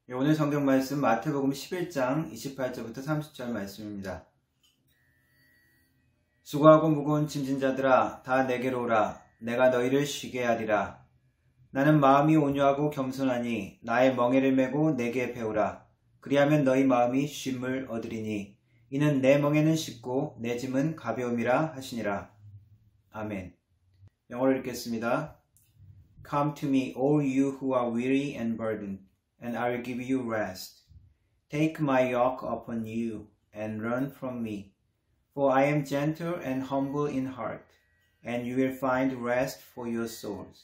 오늘 성경 말씀 마태복음 11장 28절부터 30절 말씀입니다. 수고하고 무거운 짐진 자들아 다 내게로 오라. 내가 너희를 쉬게 하리라. 나는 마음이 온유하고 겸손하니 나의 멍에를 메고 내게 배우라. 그리하면 너희 마음이 쉼을 얻으리니 이는 내 멍에는 쉽고 내 짐은 가벼움이라 하시니라. 아멘. 영어로 읽겠습니다. Come to me, all you who are weary and burdened, and I will give you rest. Take my yoke upon you and learn from me, for I am gentle and humble in heart, and you will find rest for your souls.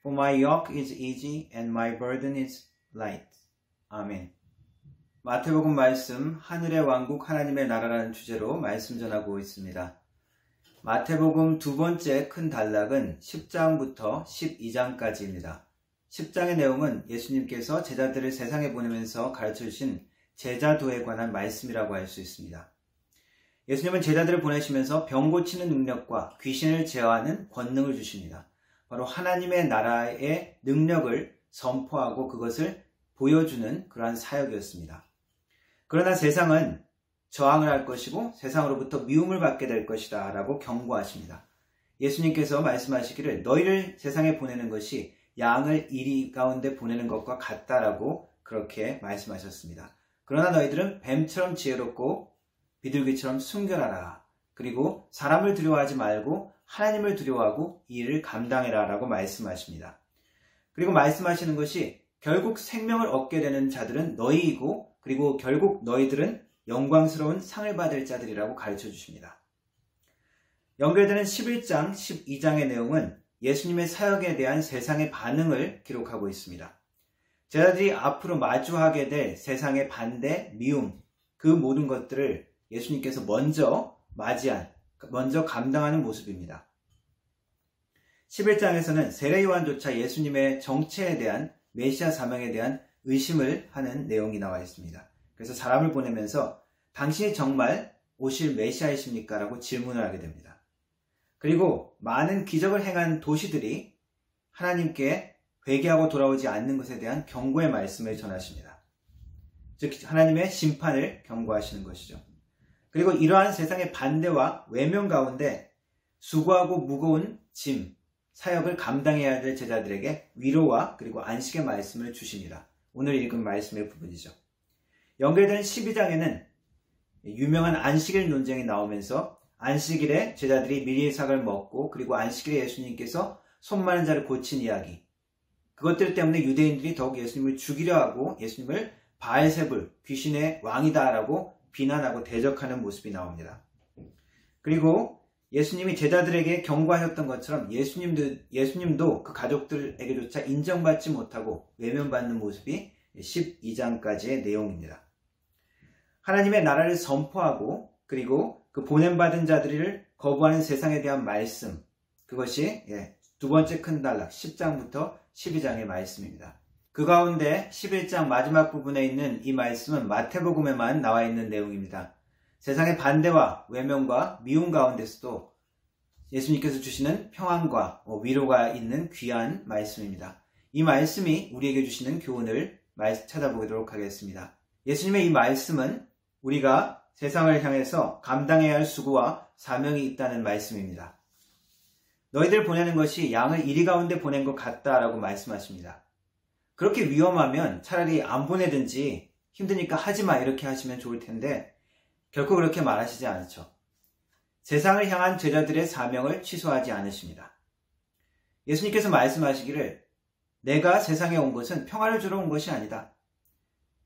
For my yoke is easy and my burden is light. 아멘. 마태복음 말씀 하늘의 왕국 하나님의 나라라는 주제로 말씀 전하고 있습니다. 마태복음 두 번째 큰 단락은 10장부터 12장까지입니다. 10장의 내용은 예수님께서 제자들을 세상에 보내면서 가르쳐주신 제자도에 관한 말씀이라고 할 수 있습니다. 예수님은 제자들을 보내시면서 병 고치는 능력과 귀신을 제어하는 권능을 주십니다. 바로 하나님의 나라의 능력을 선포하고 그것을 보여주는 그러한 사역이었습니다. 그러나 세상은 저항을 할 것이고 세상으로부터 미움을 받게 될 것이다 라고 경고하십니다. 예수님께서 말씀하시기를 너희를 세상에 보내는 것이 양을 이리 가운데 보내는 것과 같다라고 그렇게 말씀하셨습니다. 그러나 너희들은 뱀처럼 지혜롭고 비둘기처럼 순결하라. 그리고 사람을 두려워하지 말고 하나님을 두려워하고 이 일을 감당해라 라고 말씀하십니다. 그리고 말씀하시는 것이 결국 생명을 얻게 되는 자들은 너희이고 그리고 결국 너희들은 영광스러운 상을 받을 자들이라고 가르쳐 주십니다. 연결되는 11장, 12장의 내용은 예수님의 사역에 대한 세상의 반응을 기록하고 있습니다. 제자들이 앞으로 마주하게 될 세상의 반대, 미움, 그 모든 것들을 예수님께서 먼저 감당하는 모습입니다. 11장에서는 세례요한조차 예수님의 정체에 대한 메시아 사명에 대한 의심을 하는 내용이 나와 있습니다. 그래서 사람을 보내면서 당신이 정말 오실 메시아이십니까? 라고 질문을 하게 됩니다. 그리고 많은 기적을 행한 도시들이 하나님께 회개하고 돌아오지 않는 것에 대한 경고의 말씀을 전하십니다. 즉 하나님의 심판을 경고하시는 것이죠. 그리고 이러한 세상의 반대와 외면 가운데 수고하고 무거운 짐, 사역을 감당해야 될 제자들에게 위로와 그리고 안식의 말씀을 주십니다. 오늘 읽은 말씀의 부분이죠. 연결된 12장에는 유명한 안식일 논쟁이 나오면서 안식일에 제자들이 미리의삭을 먹고 그리고 안식일에 예수님께서 손 마른 자를 고친 이야기, 그것들 때문에 유대인들이 더욱 예수님을 죽이려 하고 예수님을 바알세불, 귀신의 왕이다라고 비난하고 대적하는 모습이 나옵니다. 그리고 예수님이 제자들에게 경고하셨던 것처럼 예수님도 그 가족들에게조차 인정받지 못하고 외면받는 모습이 12장까지의 내용입니다. 하나님의 나라를 선포하고 그리고 그 보냄받은 자들을 거부하는 세상에 대한 말씀, 그것이 두 번째 큰 단락 10장부터 12장의 말씀입니다. 그 가운데 11장 마지막 부분에 있는 이 말씀은 마태복음에만 나와 있는 내용입니다. 세상의 반대와 외면과 미움 가운데서도 예수님께서 주시는 평안과 위로가 있는 귀한 말씀입니다. 이 말씀이 우리에게 주시는 교훈을 찾아보도록 하겠습니다. 예수님의 이 말씀은 우리가 세상을 향해서 감당해야 할 수고와 사명이 있다는 말씀입니다. 너희들 보내는 것이 양을 이리 가운데 보낸 것 같다라고 말씀하십니다. 그렇게 위험하면 차라리 안 보내든지 힘드니까 하지마 이렇게 하시면 좋을 텐데 결코 그렇게 말하시지 않죠. 세상을 향한 제자들의 사명을 취소하지 않으십니다. 예수님께서 말씀하시기를 내가 세상에 온 것은 평화를 주러 온 것이 아니다.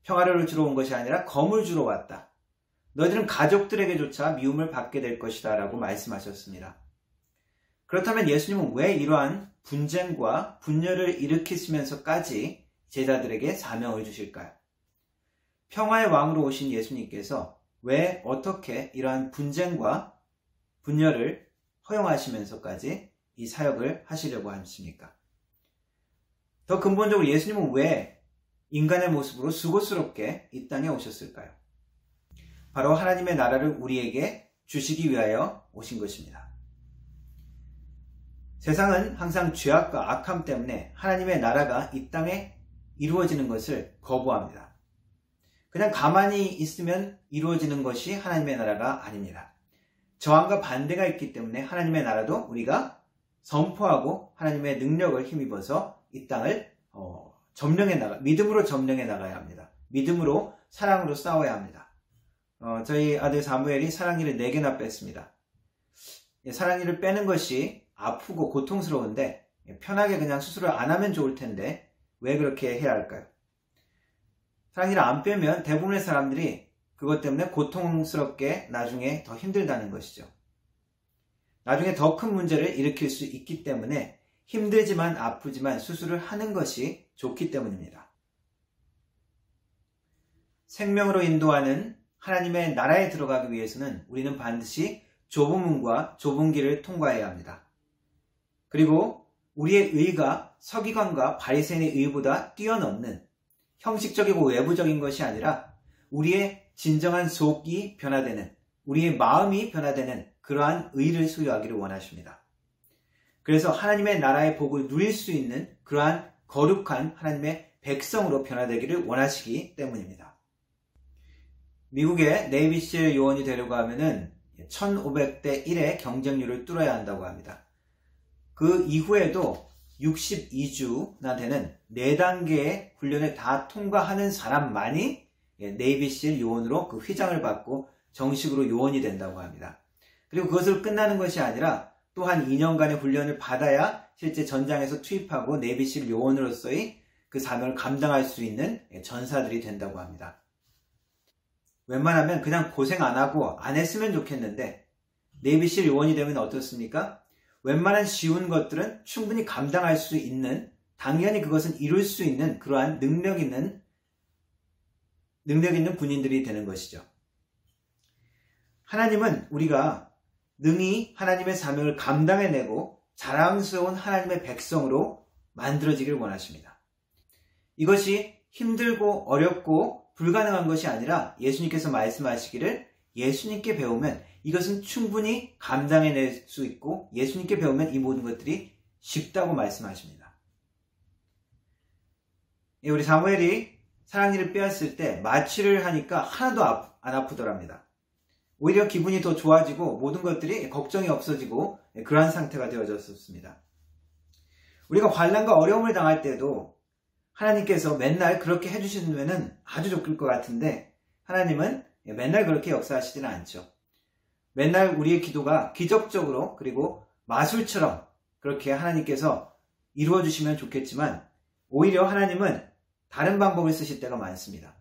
평화를 주러 온 것이 아니라 검을 주러 왔다. 너희들은 가족들에게조차 미움을 받게 될 것이다 라고 말씀하셨습니다. 그렇다면 예수님은 왜 이러한 분쟁과 분열을 일으키시면서까지 제자들에게 사명을 주실까요? 평화의 왕으로 오신 예수님께서 왜 어떻게 이러한 분쟁과 분열을 허용하시면서까지 이 사역을 하시려고 하십니까? 더 근본적으로 예수님은 왜 인간의 모습으로 수고스럽게 이 땅에 오셨을까요? 바로 하나님의 나라를 우리에게 주시기 위하여 오신 것입니다. 세상은 항상 죄악과 악함 때문에 하나님의 나라가 이 땅에 이루어지는 것을 거부합니다. 그냥 가만히 있으면 이루어지는 것이 하나님의 나라가 아닙니다. 저항과 반대가 있기 때문에 하나님의 나라도 우리가 선포하고 하나님의 능력을 힘입어서 이 땅을 믿음으로 점령해 나가야 합니다. 믿음으로 사랑으로 싸워야 합니다. 저희 아들 사무엘이 사랑니를 4개나 뺐습니다. 사랑니를 빼는 것이 아프고 고통스러운데 편하게 그냥 수술을 안 하면 좋을 텐데 왜 그렇게 해야 할까요? 사랑니를 안 빼면 대부분의 사람들이 그것 때문에 고통스럽게 나중에 더 힘들다는 것이죠. 나중에 더 큰 문제를 일으킬 수 있기 때문에 힘들지만 아프지만 수술을 하는 것이 좋기 때문입니다. 생명으로 인도하는 하나님의 나라에 들어가기 위해서는 우리는 반드시 좁은 문과 좁은 길을 통과해야 합니다. 그리고 우리의 의가 서기관과 바리새인의 의보다 뛰어넘는 형식적이고 외부적인 것이 아니라 우리의 진정한 속이 변화되는, 우리의 마음이 변화되는 그러한 의를 소유하기를 원하십니다. 그래서 하나님의 나라의 복을 누릴 수 있는 그러한 거룩한 하나님의 백성으로 변화되기를 원하시기 때문입니다. 미국의 네이비실 요원이 되려고 하면은 1500대 1의 경쟁률을 뚫어야 한다고 합니다. 그 이후에도 62주나 되는 4단계의 훈련을 다 통과하는 사람만이 네이비실 요원으로 그 휘장을 받고 정식으로 요원이 된다고 합니다. 그리고 그것으로 끝나는 것이 아니라 또한 2년간의 훈련을 받아야 실제 전장에서 투입하고 네이비실 요원으로서의 그 사명을 감당할 수 있는 전사들이 된다고 합니다. 웬만하면 그냥 고생 안 하고 안 했으면 좋겠는데 네이비실 요원이 되면 어떻습니까? 웬만한 쉬운 것들은 충분히 감당할 수 있는, 당연히 그것은 이룰 수 있는 그러한 능력 있는 군인들이 되는 것이죠. 하나님은 우리가 능히 하나님의 사명을 감당해내고 자랑스러운 하나님의 백성으로 만들어지길 원하십니다. 이것이 힘들고 어렵고 불가능한 것이 아니라 예수님께서 말씀하시기를 예수님께 배우면 이것은 충분히 감당해낼 수 있고 예수님께 배우면 이 모든 것들이 쉽다고 말씀하십니다. 우리 사무엘이 사랑니를 빼었을 때 마취를 하니까 하나도 안 아프더랍니다. 오히려 기분이 더 좋아지고 모든 것들이 걱정이 없어지고 그러한 상태가 되어졌습니다. 우리가 환난과 어려움을 당할 때도 하나님께서 맨날 그렇게 해주시면 아주 좋을 것 같은데 하나님은 맨날 그렇게 역사하시지는 않죠. 맨날 우리의 기도가 기적적으로 그리고 마술처럼 그렇게 하나님께서 이루어주시면 좋겠지만 오히려 하나님은 다른 방법을 쓰실 때가 많습니다.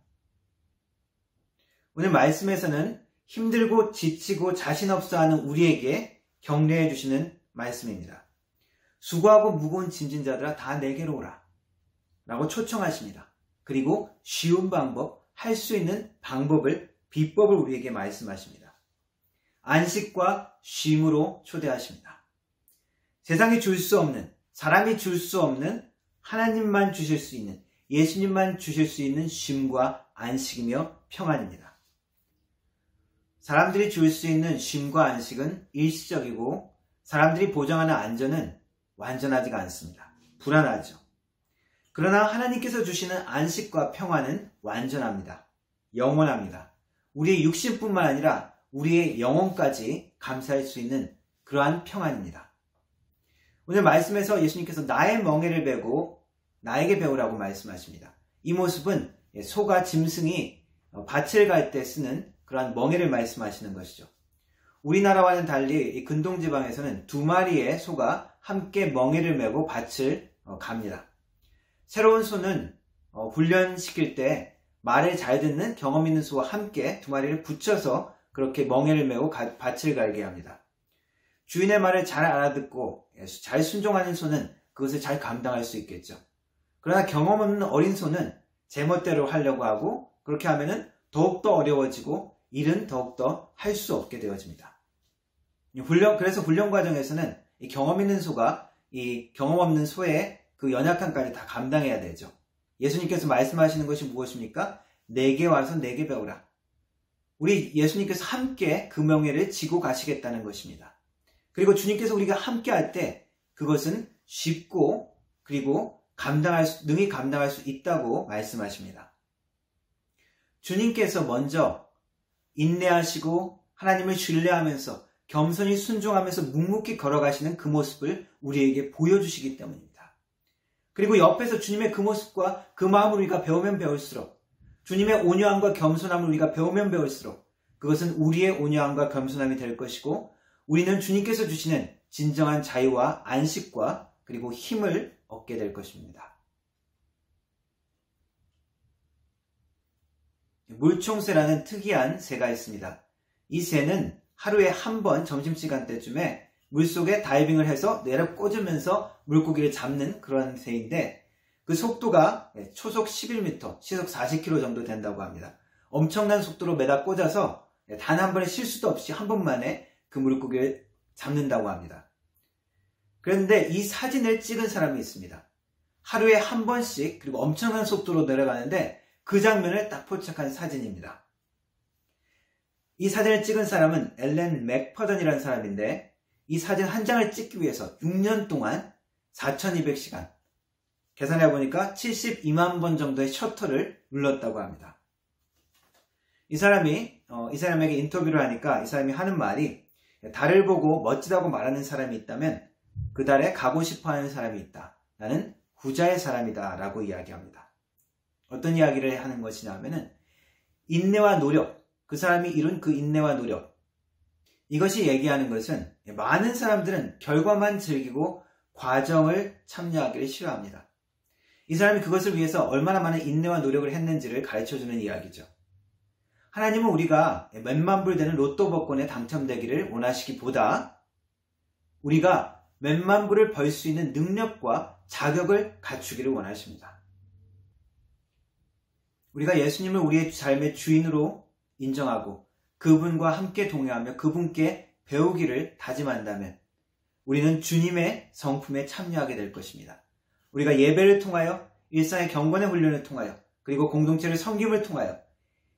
오늘 말씀에서는 힘들고 지치고 자신 없어하는 우리에게 격려해 주시는 말씀입니다. 수고하고 무거운 짐진 자들아 다 내게로 오라 라고 초청하십니다. 그리고 쉬운 방법, 할 수 있는 방법을, 비법을 우리에게 말씀하십니다. 안식과 쉼으로 초대하십니다. 세상이 줄 수 없는, 사람이 줄 수 없는 하나님만 주실 수 있는, 예수님만 주실 수 있는 쉼과 안식이며 평안입니다. 사람들이 줄 수 있는 쉼과 안식은 일시적이고 사람들이 보장하는 안전은 완전하지가 않습니다. 불안하죠. 그러나 하나님께서 주시는 안식과 평안은 완전합니다. 영원합니다. 우리의 육신뿐만 아니라 우리의 영혼까지 감사할 수 있는 그러한 평안입니다. 오늘 말씀에서 예수님께서 나의 멍에를 메고 나에게 배우라고 말씀하십니다. 이 모습은 소가 짐승이 밭을 갈 때 쓰는 그러한 멍에를 말씀하시는 것이죠. 우리나라와는 달리 이 근동지방에서는 2마리의 소가 함께 멍에를 메고 밭을 갑니다. 새로운 소는 훈련시킬 때 말을 잘 듣는 경험 있는 소와 함께 2마리를 붙여서 그렇게 멍에를 메고 밭을 갈게 합니다. 주인의 말을 잘 알아듣고 잘 순종하는 소는 그것을 잘 감당할 수 있겠죠. 그러나 경험 없는 어린 소는 제멋대로 하려고 하고 그렇게 하면은 더욱더 어려워지고 일은 더욱더 할 수 없게 되어집니다. 그래서 훈련 과정에서는 이 경험 있는 소가 이 경험 없는 소의 그 연약함까지 다 감당해야 되죠. 예수님께서 말씀하시는 것이 무엇입니까? 내게 와서 내게 배우라. 우리 예수님께서 함께 그 명예를 지고 가시겠다는 것입니다. 그리고 주님께서 우리가 함께 할 때 그것은 쉽고 그리고 능히 감당할 수 있다고 말씀하십니다. 주님께서 먼저 인내하시고 하나님을 신뢰하면서 겸손히 순종하면서 묵묵히 걸어가시는 그 모습을 우리에게 보여주시기 때문입니다. 그리고 옆에서 주님의 그 모습과 그 마음을 우리가 배우면 배울수록, 주님의 온유함과 겸손함을 우리가 배우면 배울수록 그것은 우리의 온유함과 겸손함이 될 것이고, 우리는 주님께서 주시는 진정한 자유와 안식과 그리고 힘을 얻게 될 것입니다. 물총새라는 특이한 새가 있습니다. 이 새는 하루에 한 번 점심시간 때쯤에 물속에 다이빙을 해서 내려 꽂으면서 물고기를 잡는 그런 새인데, 그 속도가 초속 11m, 시속 40km 정도 된다고 합니다. 엄청난 속도로 매다 꽂아서 단 한 번의 실수도 없이 한 번만에 그 물고기를 잡는다고 합니다. 그런데 이 사진을 찍은 사람이 있습니다. 하루에 한 번씩 그리고 엄청난 속도로 내려가는데 그 장면을 딱 포착한 사진입니다. 이 사진을 찍은 사람은 앨런 맥퍼던이라는 사람인데, 이 사진 한 장을 찍기 위해서 6년 동안 4,200시간, 계산해보니까 72만 번 정도의 셔터를 눌렀다고 합니다. 이 사람에게 인터뷰를 하니까 이 사람이 하는 말이, 달을 보고 멋지다고 말하는 사람이 있다면 그 달에 가고 싶어하는 사람이 있다. 나는 부자의 사람이다 라고 이야기합니다. 어떤 이야기를 하는 것이냐 하면은, 인내와 노력, 그 사람이 이룬 그 인내와 노력, 이것이 얘기하는 것은 많은 사람들은 결과만 즐기고 과정을 참여하기를 싫어합니다. 이 사람이 그것을 위해서 얼마나 많은 인내와 노력을 했는지를 가르쳐주는 이야기죠. 하나님은 우리가 몇만 불 되는 로또 복권에 당첨되기를 원하시기보다 우리가 몇만 불을 벌 수 있는 능력과 자격을 갖추기를 원하십니다. 우리가 예수님을 우리의 삶의 주인으로 인정하고 그분과 함께 동행하며 그분께 배우기를 다짐한다면 우리는 주님의 성품에 참여하게 될 것입니다. 우리가 예배를 통하여, 일상의 경건의 훈련을 통하여, 그리고 공동체를 섬김을 통하여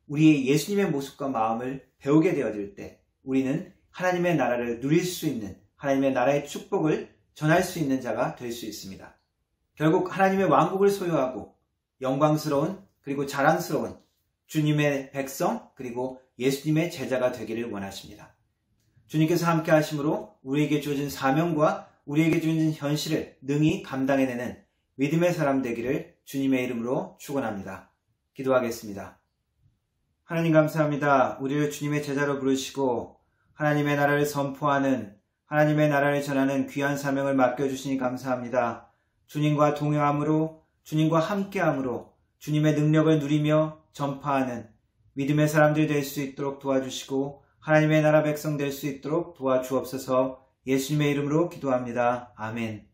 우리의 예수님의 모습과 마음을 배우게 되어질 때 우리는 하나님의 나라를 누릴 수 있는, 하나님의 나라의 축복을 전할 수 있는 자가 될 수 있습니다. 결국 하나님의 왕국을 소유하고 영광스러운 그리고 자랑스러운 주님의 백성, 그리고 예수님의 제자가 되기를 원하십니다. 주님께서 함께 하심으로 우리에게 주어진 사명과 우리에게 주어진 현실을 능히 감당해내는 믿음의 사람 되기를 주님의 이름으로 축원합니다. 기도하겠습니다. 하나님 감사합니다. 우리를 주님의 제자로 부르시고 하나님의 나라를 선포하는, 하나님의 나라를 전하는 귀한 사명을 맡겨주시니 감사합니다. 주님과 동행함으로, 주님과 함께함으로 주님의 능력을 누리며 전파하는 믿음의 사람들이 될 수 있도록 도와주시고 하나님의 나라 백성 될 수 있도록 도와주옵소서. 예수님의 이름으로 기도합니다. 아멘.